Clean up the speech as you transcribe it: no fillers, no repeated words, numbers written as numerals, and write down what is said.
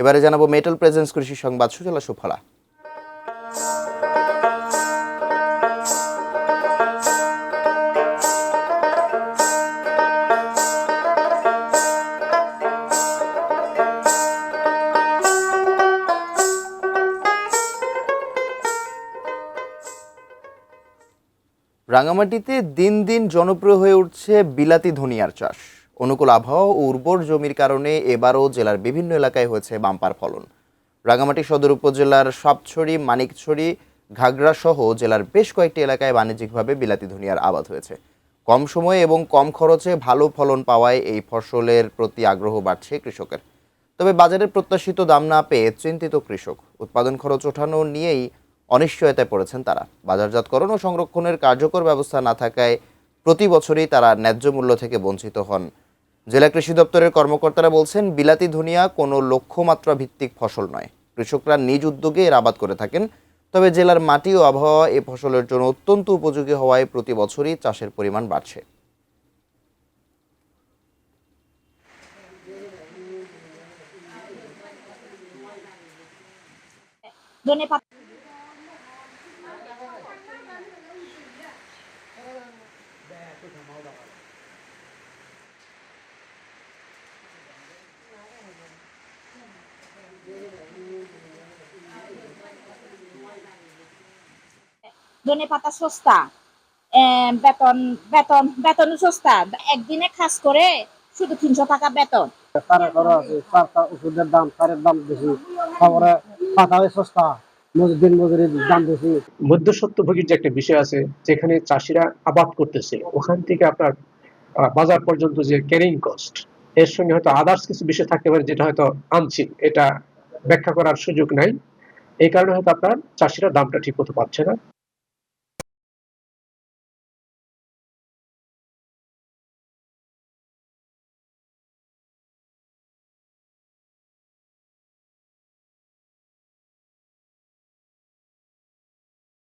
এবারে জানাবো metal presence কৃষি সংবাদ সুজলা সুফলা। রাঙামাটিতে দিন দিন জনপ্রিয় হয়ে উঠছে বিলাতি ধনিয়ার চাষ। অনুকূল আবহাওয়া ও উর্বর জমির কারণে এবারও জেলার বিভিন্ন এলাকায় হয়েছে বাম্পার ফলন। রাঙামাটি সদর উপজেলার সাপছড়ি, মানিকছড়ি, ঘাগড়া সহ জেলার বেশ কয়েকটি এলাকায় বাণিজ্যিকভাবে বিলাতি ধনিয়ার আবাদ হয়েছে। কম সময়ে এবং কম খরচে ভালো ফলন পাওয়ায় এই ফসলের প্রতি আগ্রহ বাড়ছে কৃষকের। তবে বাজারের প্রত্যাশিত দাম না পেয়ে চিন্তিত কৃষক। উৎপাদন খরচ ওঠানো নিয়েই অনিশ্চয়তায় পড়েছেন তারা। বাজারজাতকরণ ও সংরক্ষণের কার্যকর ব্যবস্থা না থাকায় প্রতি বছরই তারা ন্যায্য মূল্য থেকে বঞ্চিত হন। জেলা কৃষি দপ্তরের কর্মকর্তারা বলছেন, বিলাতি ধনিয়া কোনো লক্ষ্যমাত্রা ভিত্তিক ফসল নয়। কৃষকরা নিজ উদ্যোগে এর আবাদ করে থাকেন। তবে জেলার মাটি ও আবহাওয়া এ ফসলের জন্য অত্যন্ত উপযোগী হওয়ায় প্রতি বছরই চাষের পরিমাণ বাড়ছে। ধনেপাতা সস্তা, বেতন বেতন বেতন সস্তা। একদিনে কাজ করে শুধু 300 টাকা বেতন। সারের খরচ আছে, ওষুধের দাম, সারের দাম বেশি, তারপরে পাতা সস্তা, দিন মজুরির দাম বেশি। মধ্যস্বত্বভোগীর যে একটা বিষয় আছে, যেখানে চাষিরা আবাদ করতেছে, ওখান থেকে আপনার বাজার পর্যন্ত যে ক্যারিং কস্ট, এর সঙ্গে হয়তো আদার্স কিছু বিষয় থাকতে পারে যেটা হয়তো আনছিন, এটা ব্যাখ্যা করার সুযোগ নাই। এই কারণে হয়তো আপনার চাষিরা দামটা ঠিক মতো পাচ্ছে না।